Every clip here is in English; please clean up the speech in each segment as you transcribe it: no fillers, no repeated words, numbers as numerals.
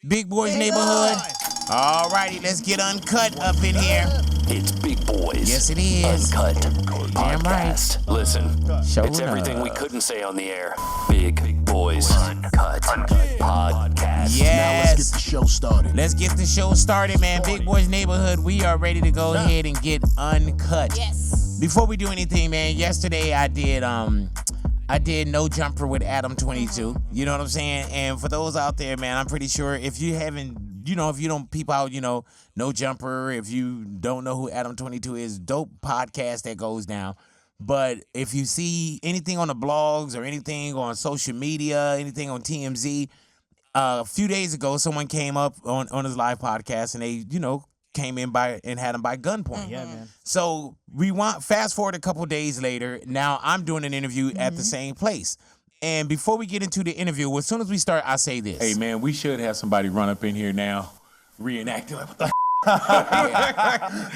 Big Boy's Neighborhood. All righty, let's get uncut up in here. It's Big Boys. Yes, it is. Uncut Damn podcast. right. Listen, Show it's enough. everything we couldn't say on the air. Big Boys Uncut podcast. Yes. Now let's get the show started. Let's get the show started, man. Big Boy's Neighborhood. We are ready to go ahead and get uncut. Yes. Before we do anything, man, yesterday I did No Jumper with Adam22. You know what I'm saying? And for those out there, man, I'm pretty sure if you haven't, if you don't peep out, No Jumper, if you don't know who Adam22 is, dope podcast that goes down. But if you see anything on the blogs or anything on social media, anything on TMZ, a few days ago, someone came up on his live podcast and they, came in and had him by gunpoint. Yeah, man. So fast forward a couple days later. Now I'm doing an interview at the same place. And before we get into the interview, as soon as we start, I say this. Hey, man, we should have somebody run up in here now, reenact it. Like, what the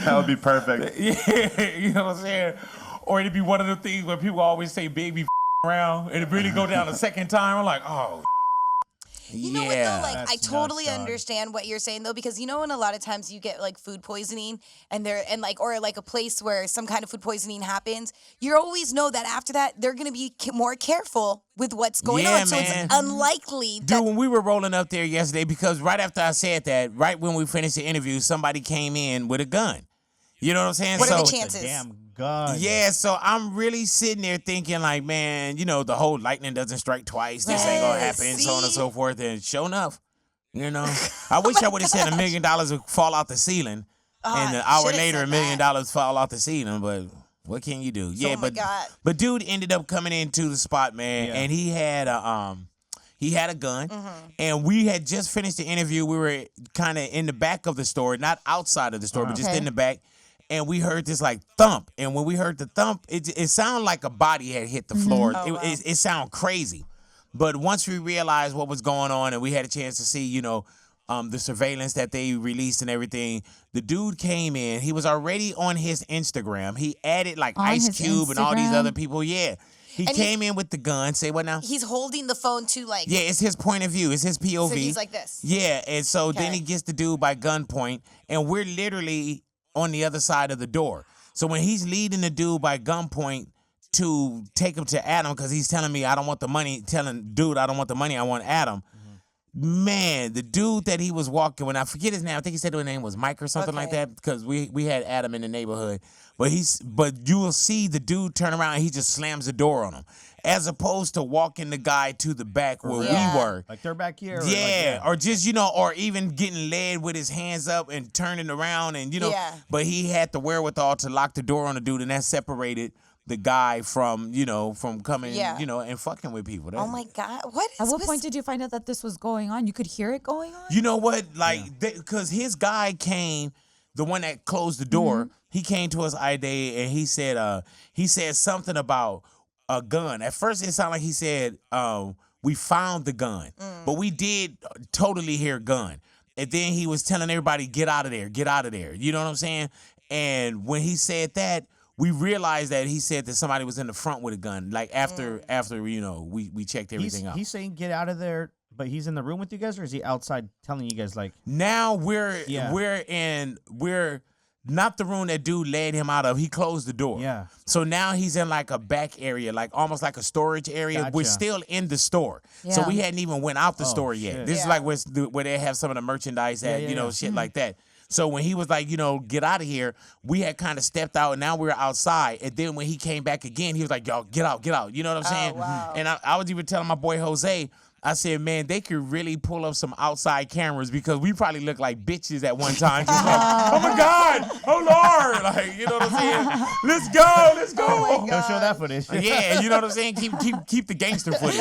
That would be perfect. Yeah, you know what I'm saying? Or it'd be one of the things where people always say big be around, and it really go down a second time. I'm like, oh. You know what though? Like That's I totally nuts, dog. understand what you're saying though, because in a lot of times you get like food poisoning or a place where some kind of food poisoning happens. You always know that after that they're gonna be more careful with what's going Yeah, on. So man. it's unlikely that Dude, when we were rolling up there yesterday, because right after I said that, right when we finished the interview, somebody came in with a gun. You know what I'm saying? What are the So- chances? Damn gun. Yeah, so I'm really sitting there thinking like, man, the whole lightning doesn't strike twice. This ain't gonna Yes, happen, so on and see? so forth. And sure enough, I wish I would have said $1 million would fall out the ceiling, and an hour should've later said $1 million that. fall out the ceiling. But what can you do? Yeah, Oh my God. but dude ended up coming into the spot, man, Yeah. and he had a gun, and we had just finished the interview. We were kind of in the back of the store, not outside of the store, but just in the back. And we heard this like thump, and when we heard the thump, it sounded like a body had hit the floor. It sounded crazy, but once we realized what was going on, and we had a chance to see, the surveillance that they released and everything, the dude came in. He was already on his Instagram. He added like On Ice his Cube and all these Instagram? other people. Yeah, he And came in with the gun. Say what now? he's holding the phone to like Yeah, it's his point of view. It's his POV. so he's like this. Yeah, and so then Okay. he gets the dude by gunpoint, and we're literally on the other side of the door. So when he's leading the dude by gunpoint to take him to Adam, because he's telling me I don't want the money, telling dude I don't want the money, I want Adam. Man, the dude that he was walking, when I forget his name, I think he said his name was Mike or something like Okay. that, because we had Adam in the neighborhood. But you will see the dude turn around and he just slams the door on him, as opposed to walking the guy to the back where Yeah. we were. Like they're back here. Or Yeah, or just, or even getting led with his hands up and turning around and, Yeah. but he had the wherewithal to lock the door on the dude, and that separated the guy from, from coming, Yeah. and fucking with people. Oh my God. What is At what this? point did you find out that this was going on? You could hear it going on? You know what? Like, because his guy came, the one that closed the door, he came to us ID and he said something about a gun. At first, it sounded like he said, we found the gun, but we did totally hear gun. And then he was telling everybody, get out of there, get out of there. You know what I'm saying? And when he said that, we realized that he said that somebody was in the front with a gun. Like after we checked everything out. He's saying get out of there, but he's in the room with you guys, or is he outside telling you guys like? Now we're not the room that dude led him out of. He closed the door. Yeah. So now he's in like a back area, like almost like a storage area. We're Gotcha. still in the store. So Yeah. we hadn't even went out the store yet. shit. This is Yeah. like where they have some of the merchandise at, yeah. shit like that. So when he was like, get out of here, we had kind of stepped out, and now we were outside. And then when he came back again, he was like, y'all, get out, get out. You know what I'm saying? wow. And I was even telling my boy Jose, I said, man, they could really pull up some outside cameras, because we probably looked like bitches at one time. Just like, oh my God, oh Lord. Like, you know what I'm saying? Let's go, let's go. Don't show that footage. Yeah, you know what I'm saying? Keep the gangster footage.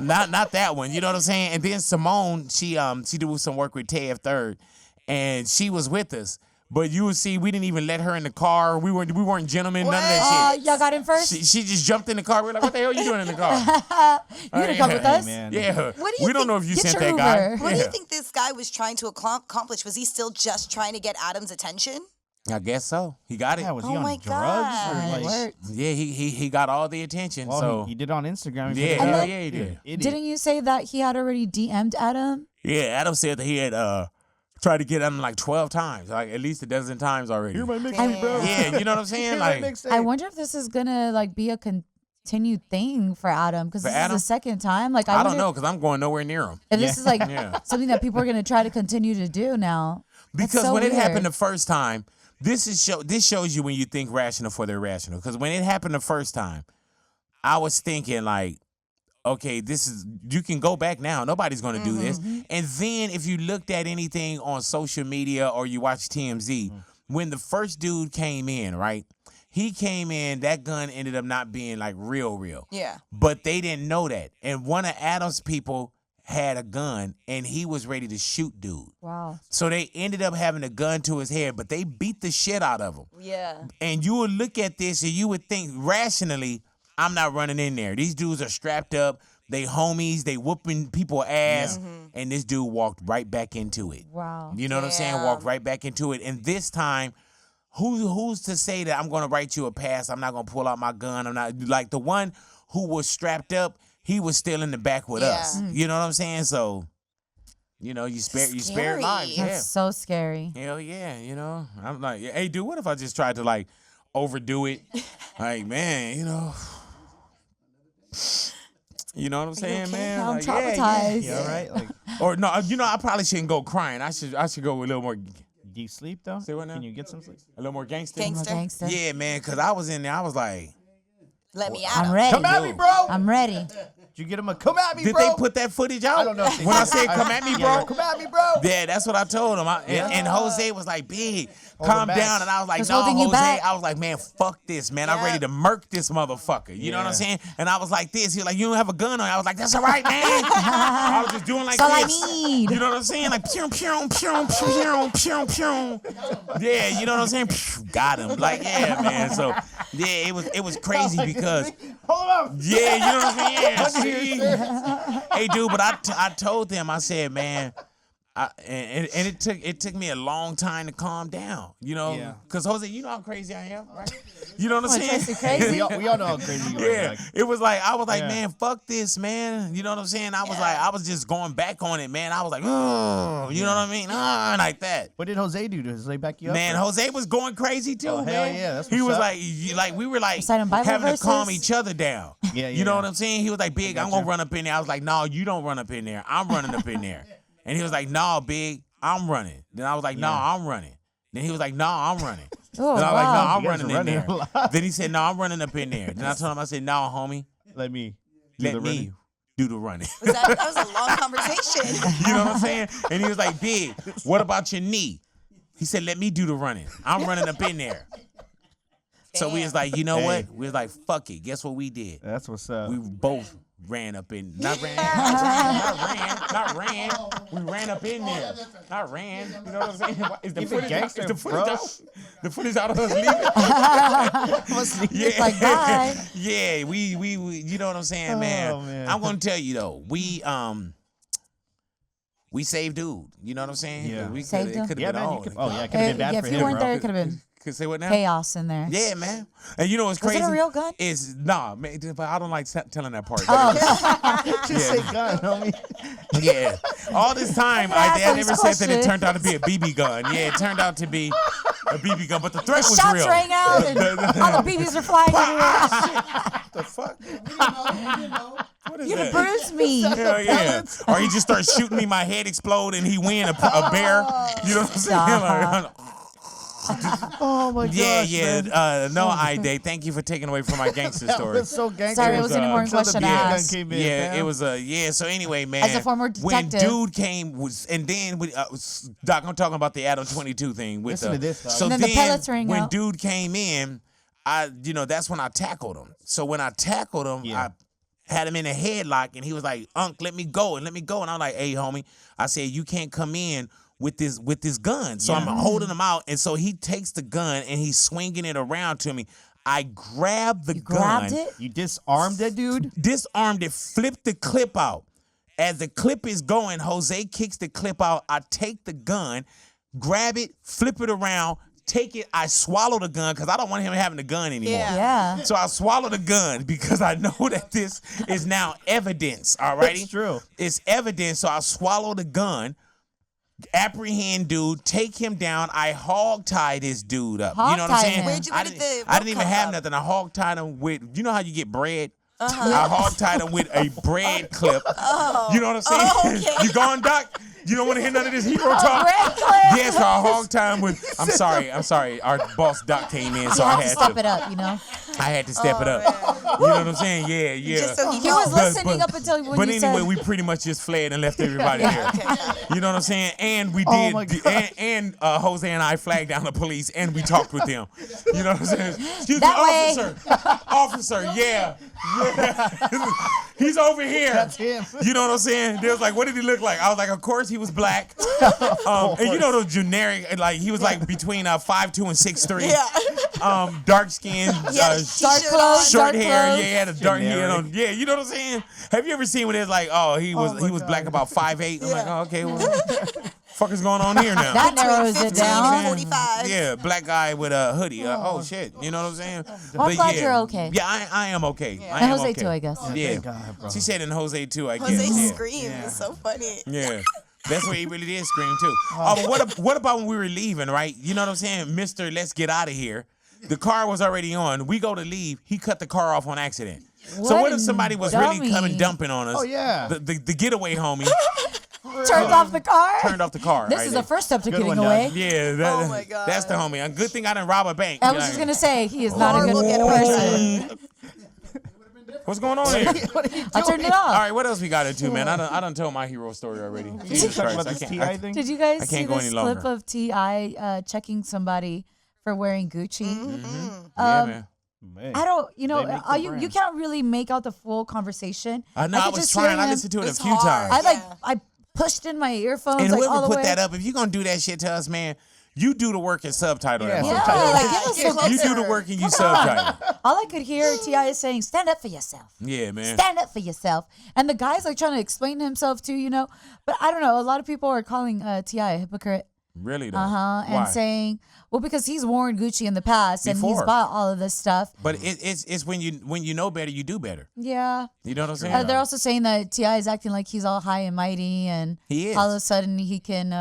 Not that one. You know what I'm saying? And then Simone, she did some work with Tab Third, and she was with us. But you would see, we didn't even let her in the car. We weren't gentlemen, none of that shit. Y'all got in first? She just jumped in the car. We're like, what the hell are you doing in the car? You gonna come with us? man. Yeah. What do you We don't think- know if you Get sent your that guy. Uber. What do Yeah. you think this guy was trying to accomplish? Was he still just trying to get Adam's attention? I guess so. He got it. Yeah, was he Oh on my drugs? God. Or And it like, worked. Yeah, he got all the attention. well, so he did it on Instagram. He yeah, put it hell out. yeah, he did. Idiot. Didn't you say that he had already DM'd Adam? Yeah, Adam said that he had tried to get him like 12 times, like at least a dozen times already. Hear my mixtape, bro. Yeah, you know what I'm saying? Like, I wonder if this is gonna like be a continued thing for Adam because For this Adam? is the second time. Like I don't wonder know because I'm going nowhere near him. if this is like Yeah. something that people are gonna try to continue to do now. That's Because so when it weird. happened the first time, this shows you when you think rational for the irrational. Because when it happened the first time, I was thinking like, okay, you can go back now. Nobody's going to do this. And then if you looked at anything on social media or you watch TMZ, when the first dude came in, right? He came in, that gun ended up not being like real. Yeah. But they didn't know that. And one of Adam's people had a gun and he was ready to shoot dude. Wow. So they ended up having a gun to his head, but they beat the shit out of him. Yeah. And you would look at this and you would think rationally, I'm not running in there. These dudes are strapped up. They homies. They whooping people ass. And this dude walked right back into it. Wow. You know what I'm saying? Walked right back into it. And this time, who's to say that I'm going to write you a pass? I'm not going to pull out my gun. I'm not like the one who was strapped up. He was still in the back with us. You know what I'm saying? So, you know, you spare lives. That's Yeah. so scary. Hell yeah, you know. I'm like, hey, dude, what if I just tried to like overdo it? Like, man, you know. You know what I'm saying, man? I'm Like, traumatized. Yeah, right. Like, Or no, you know, I probably shouldn't go crying. I should go a little more, do you sleep though? Say what now? Can you get some sleep? a little more gangster. Gangster. Gangster. Yeah, man, because I was in there. I was like, Let me out. I'm ready. Come at me, bro. I'm ready. Did you get him a come at me, did bro? they put that footage out? I don't know. If they When I did. said come at me, bro. Come at me, bro. Yeah, that's what I told him. And Jose was like, big, calm back. down. And I was like, Was no, holding you Jose. back. I was like, man, fuck this, man. I'm ready to murk this motherfucker. You know what I'm saying? And I was like this. He was like, you don't have a gun on. I was like, that's all right, man. I was just doing like That's all I this. need. You know what I'm saying? Like, pew, pew, pew, pew, pew, pew. Yeah, you know what I'm saying? Got him. Like, yeah, man. So, yeah, it was crazy because, Hold up. yeah, you know what I'm saying? Yeah, see? Hey, dude, but I told them, I said, man, and it took me a long time to calm down, you know, Yeah. because Jose, you know how crazy I am, right? You know what I'm saying? Tracy crazy. We all know how crazy you are. Yeah, Like, it was like I was like, Yeah. man, fuck this, man. You know what I'm saying? I was just going back on it, man. I was like, oh, you know what I mean? Like that. what did Jose do? Did Jose back you up? Man, or- Jose was going crazy too, Oh, man. hell yeah, that's he what's was up. like we were like Reciting Bible having to calm verses? each other down. Yeah, You know yeah. what I'm saying? He was like, Big, I'm gonna run up in there. I was like, no, you don't run up in there. I'm running up in there. And he was like, no, Big, I'm running. Then I was like, no, I'm running. Then he was like, no, I'm running. Oh, Then I was like, no, wow. I'm You guys running are in running there. a lot. Then he said, no, I'm running up in there. Then I told him, I said, no, homie, Let me. do let the me running. do the running. That was a long conversation. You know what I'm saying? And he was like, Big, what about your knee? He said, let me do the running. I'm running up in there. So we was like, you know what? We was like, fuck it. Guess what we did? That's what's up. We both ran up in, not ran. We ran up in there. Not ran. You know what I'm saying? Is the Keep it footage out? gangster, Is the footage bro. out? The footage out of us leaving? Yeah. Like, bye. Yeah, we, you know what I'm saying, man? Oh, man. I'm gonna tell you though, we saved dude. You know what I'm saying? Yeah. We Saved it him? could have Yeah, been man. all. You could, oh, yeah. It could have been bad Yeah, for if you him, weren't bro. there, it could have been Could say what now? chaos in there. Yeah, man. And you know what's Was it crazy? a real gun? Is nah, man. But I don't like telling that part. Just say gun, homie. Yeah. All this time, Yeah, I so never he's said that it questioning. turned out to be a BB gun. Yeah, it turned out to be a BB gun, but the threat The was shots real. rang out and all the BBs are flying everywhere. The fuck? What is You that? bruised me. Hell yeah. Or he just starts shooting me, my head explode, and he win a bear. You know what I'm saying? Like, Oh my yeah, gosh. yeah. Man. No, Ide. Thank you for taking away from my gangster story. That's so gangster. Sorry, it was, was an important until the question to BB gun ask. came in, Yeah, fam. it was yeah. So anyway, man, As a former when detective. dude came and then Doc, I'm talking about the Adam22 thing with Listen to this, Doc. So And then the pellets rang when out. dude came in, that's when I tackled him. So when I tackled him, Yeah. I had him in a headlock, and he was like, "Unc, let me go," and I'm like, "Hey, homie," I said, "You can't come in with this gun." So I'm holding him out, and so he takes the gun and he's swinging it around to me. I grabbed the gun, Grabbed it? You disarmed that dude? disarmed it, flipped the clip out. As the clip is going, Jose kicks the clip out. I take the gun, grab it, flip it around, take it. I swallow the gun because I don't want him having the gun anymore. Yeah. So I swallow the gun because I know that this is now evidence. All righty? That's true. It's evidence. So I swallow the gun, apprehend dude, take him down. I hog tie this dude up. You know what I'm Hog-tie saying? him. Where'd you I get didn't, the I didn't even rope have from? nothing. I hog tied him with, you know how you get bread? I hog tied him with a bread clip. You know what I'm saying? okay. You gone, Doc? You don't want to hear none of this hero talk? bread clip. Yes, so I hog time with. I'm sorry. Our boss Doc came in, so You I have to had step to. it up, you know. I had to step it up. You know what I'm saying? Yeah. Just so he He was knows. listening up until when But you anyway, said. we pretty much just fled and left everybody here. You know what I'm saying? And we did, my God. and Jose and I flagged down the police, and we talked with them. You know what I'm saying? Excuse That me, way. officer, yeah. He's over here. That's him. You know what I'm saying? They was like, what did he look like? I was like, of course he was black. And you know those generic, like he was like between 5'2" and 6'3". Yeah. Dark skin, Yeah, dark clothes, short dark hair. clothes. Yeah, he had a dark hair Generic. on. Yeah, you know what I'm saying? Have you ever seen when it's like, oh, he was black about 5'8"? I'm like, oh, okay, well, fuck is going on here now? That narrows it 15 down. and 45. Yeah, black guy with a hoodie. Oh shit, you know what I'm saying? Well, I'm glad yeah, you're okay. Yeah, I am okay. I And am Jose okay. too, I guess. Yeah, Thank God, bro. she said in Jose too. I guess. Jose yeah. screamed. It's so funny. Yeah. That's what he really did scream too. But what about when we were leaving, right? You know what I'm saying? Mr. Let's get out of here. The car was already on. We go to leave. He cut the car off on accident. So what if somebody was really dummy. coming dumping on us? Oh, yeah. The getaway homie Turned off the car. turned off the car. This right is there. the first step to Good getting one, away. Doug. Yeah, Oh my God. that's the homie. A good thing I didn't rob a bank. I was just gonna say he is not a Horrible good getaway. person. What's going on here? I turned it All off. right, what else we got into, man? I done told my hero story already. Did you Jesus talk Christ, about this I TI can't. thing? Did you guys I see can't go this any clip longer. of Ti checking somebody for wearing Gucci? Yeah, man. Man. I don't, you know, They make the you brand. can't really make out the full conversation. I know. I could was just trying. hear I him. listened to it a It's few hard. times. I pushed in my earphones And like whoever all the put way. that up, if you're gonna do that shit to us, man, you do the work and subtitle that. Yeah, Yeah, motherfucker. like give us Get some- You do the work and you subtitle. all I could hear Ti is saying, "Stand up for yourself." Yeah, man. Stand up for yourself. And the guy's like trying to explain himself too, you know. But I don't know. A lot of people are calling Ti a hypocrite. Really though. Why? And saying, well, because he's worn Gucci in the past and Before. he's bought all of this stuff. But it's when you know better, you do better. Yeah. You know what I'm saying? They're also saying that Ti is acting like he's all high and mighty, and He is. all of a sudden he can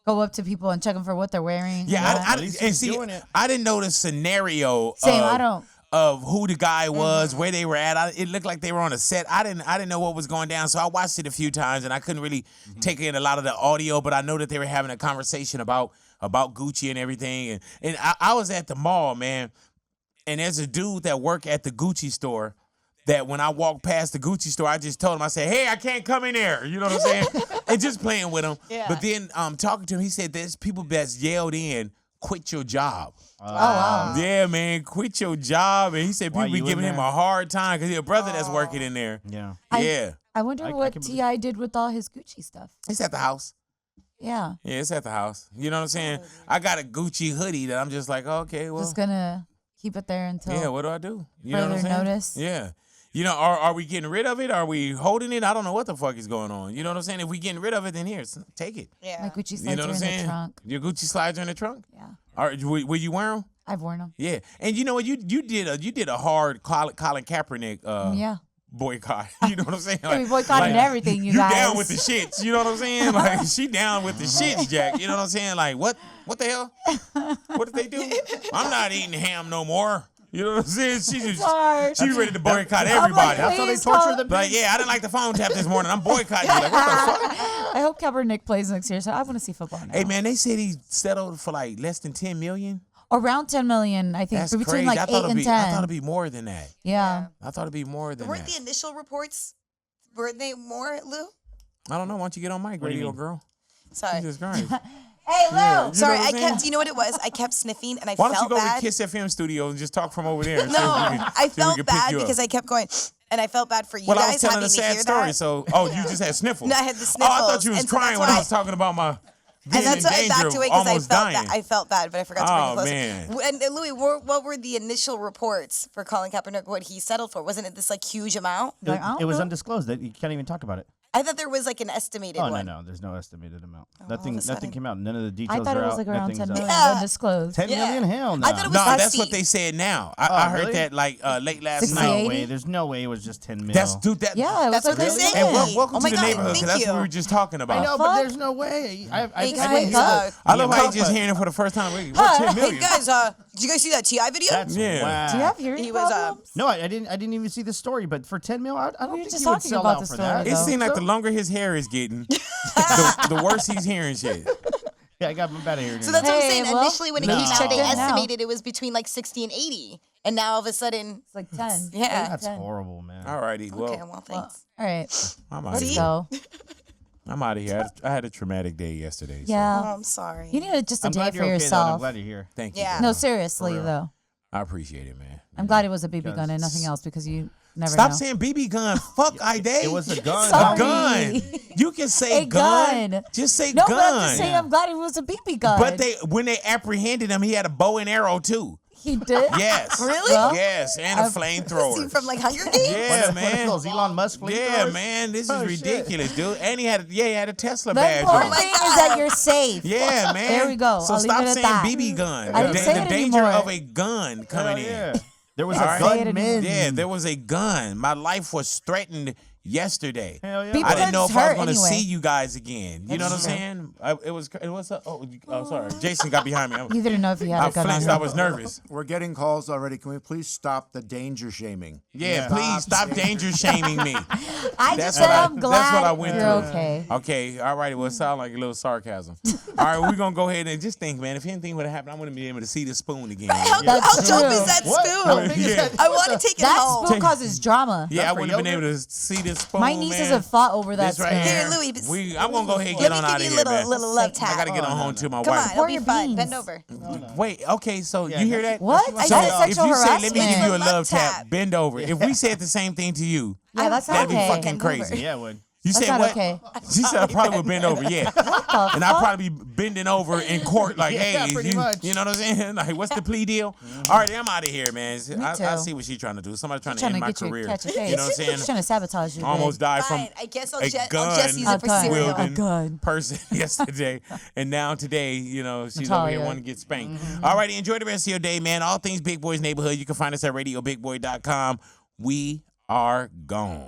go up to people and check them for what they're wearing. Yeah, you know? I least and he's see, doing it. I didn't know the scenario. Same, of, I don't. Of who the guy was, where they were at. It looked like they were on a set. I didn't know what was going down, so I watched it a few times, and I couldn't really take in a lot of the audio. But I know that they were having a conversation about Gucci and everything. And I was at the mall, man, and there's a dude that worked at the Gucci store. That when I walked past the Gucci store, I just told him, I said, hey, I can't come in there. You know what I'm saying? And just playing with him. Yeah. But then talking to him, he said, there's people that's yelled in, quit your job. Oh, wow. Yeah, man, quit your job. And he said Why people be you in giving him there? a hard time because he a brother that's working in there. Yeah. Yeah. I wonder I what can Ti did with all his Gucci stuff. It's at the house. Yeah. Yeah, it's at the house. You know what I'm saying? I got a Gucci hoodie that I'm just like, okay, well, Just gonna keep it there until. yeah, what do I do? You know what I'm Further saying? notice? Yeah. You know, are we getting rid of it? Are we holding it? I don't know what the fuck is going on. You know what I'm saying? If we getting rid of it, then here, take it. Yeah. My Gucci You slides know are what I'm in the saying? trunk. Your Gucci slides are in the trunk? Yeah. Will you wear them? I've worn them. Yeah. And you know what? You did a hard Colin Kaepernick Yeah. boycott. You know what I'm saying? Yeah, we boycotted everything, you guys. down with the shits. You know what I'm saying? Like she down with the shits, Jack. You know what I'm saying? Like what the hell? What did they do? I'm not eating ham no more. You know what I'm saying? She ready to boycott everybody. like, So they Please torture call- the Like, yeah, I didn't like the phone tap this morning. I'm boycotting you. Like, what the fuck? I hope Kaepernick plays next year, so I want to see football now. Hey man, they said he settled for like less than 10 million. Around 10 million, I think, That's between crazy. like I 8 thought and 10. I thought it'd be more than that. Yeah. I thought it'd be more than Weren't that. the initial reports, were they more, Lou? I don't know. Why don't you get on mic, What do you radio mean? girl? Sorry. Jesus Christ. Hey, Lou! Yeah, you know Sorry, what I'm I saying? kept, you know what it was? I kept sniffing and I Why don't you felt go bad. to Kiss FM studio and just talk from over there? And see No, if we can, I see if we felt can pick bad you up. because I kept going, and I felt bad for you Well, I was guys telling having a to sad hear story, that. so you just had sniffles. No, I had the Oh, I thought sniffles, you was and so crying that's when I why- was talking about my being And that's in why I danger backed of away because I almost felt dying. that. I felt bad, but I forgot to bring Oh, it closer. man. And Louis, what were the initial reports for Colin Kaepernick? What he settled for? Wasn't it this like huge amount? Like, I don't It was know. undisclosed. That you can't even talk about it. I thought there was like an estimated Oh one. no, there's no estimated amount. all of a Nothing sudden. came out. None of the I details thought are it was out. like around Nothing's 10 out. million Yeah. undisclosed. 10 Yeah. million? Hell no. I thought it was No, that's 60. what they said now. I Oh, heard really? that like late last 60, night. No 80? way. There's no way it was just 10 mil. That's dude. That, Yeah, it was That's what like they're really saying. And good. welcome Oh to my the God, neighborhood because thank that's what you. we were just talking I about. know, fuck? but there's no way. Hey guys, guys, I love how Yeah, you just but- hearing it for the first time. Wait, what, 10 hey million? guys, did you guys see that T.I. video? That's Yeah. wow. Do you have hearing He was, problems? No, I didn't even see the story. But for 10 mil, I don't were think just he would talking sell about out the for story, that. It though. seemed like So- the longer his hair is getting, the worse he's hearing shit. Yeah, I got my better hearing. So that's what I'm Hey, saying. well, Initially, when it no. came out, they Check it now. estimated it was between like 60 and 80, and now all of a sudden, It's like 10. Yeah. That's 10. horrible, man. Alrighty, well, okay, well, thanks. All right, I'm out of let's here. go. I'm out of here. I had a traumatic day yesterday. so Yeah. Oh, I'm sorry. You need just a I'm day glad for you're okay, though, and I'm yourself. glad you're here. thank you. Yeah. No, No, seriously, For real. though. I appreciate it, man. I'm glad it was a BB gun and nothing else because you never Stop know. saying BB gun. Fuck I day. It was a gun. Sorry. a gun. You can say A gun. gun. Just say No, gun. but I'm just saying I'm glad it was a BB gun. But when they apprehended him, he had a bow and arrow too. He did? Yes. Really? Well, Yes, and a Is he flamethrower. from like Hunger Games? Yeah, What are man. those Elon Musk Yeah, flamethrowers? man. This is Oh, shit. ridiculous, dude. And he had a Tesla The badge important on. thing is that you're safe. Yeah, man. There we go. So I'll leave stop it at saying that. BB gun. I didn't say The it danger anymore. of a gun Hell coming in. yeah. There was All a right. Say it gunman. anymore. Yeah, there was a gun. My life was threatened yesterday. Hell yeah. People I didn't know guns if I was hurt going to anyway. see you guys again. You know what I'm saying? It was. Sorry. Jason got behind me. You didn't know if you had I a gun on flinched. you. I was nervous. We're getting calls already. Can we please stop the danger shaming? Yeah, please stop danger shaming me. I That's just said what I- I'm that's glad what I went you're through. okay. Okay, all right. Well, it sounded like a little sarcasm. All right, we're going to go ahead and just think, man, if anything would have happened, I wouldn't be able to see the spoon again. How, That's how dope true. is that What? How spoon? big is Yeah. that? I want to take it That home. spoon causes drama. Yeah, I for wouldn't have been able yogurt? to see this spoon, My nieces man. have fought over that This right spoon. here. Here, Louis. I'm going to go ahead and Let get me on give out you of a here, little, man. little love tap. I got to get on home to my Come on, wife. it'll Pour be your fun. beans. Bend over. Wait, okay, so Yeah, you hear that? What? I So said if sexual you say, let me give harassment. you a love tap, tap. bend over. If we said the same thing to you, Yeah, that's not that'd be okay. fucking Bend over. crazy. Yeah, it would. You That's said not what? okay. She said I probably would bend over, yeah. And I'd probably be bending over in court, like, Yeah, hey, pretty you, much. you know what I'm saying? Like, what's the plea deal? All right, I'm out of here, man. I too. see what she's trying to do. Somebody trying to Trying end to my get you career. catch a case. You know what I'm saying? She's trying to sabotage you. Almost died from Fine. I guess I'll a just gun use it for gun. cereal. wielding A gun. person yesterday, and now today, you know, she's over here Natalia. wanting to get spanked. All righty, enjoy the rest of your day, man. All things Big Boys Neighborhood. You can find us at RadioBigBoy.com. We are gone.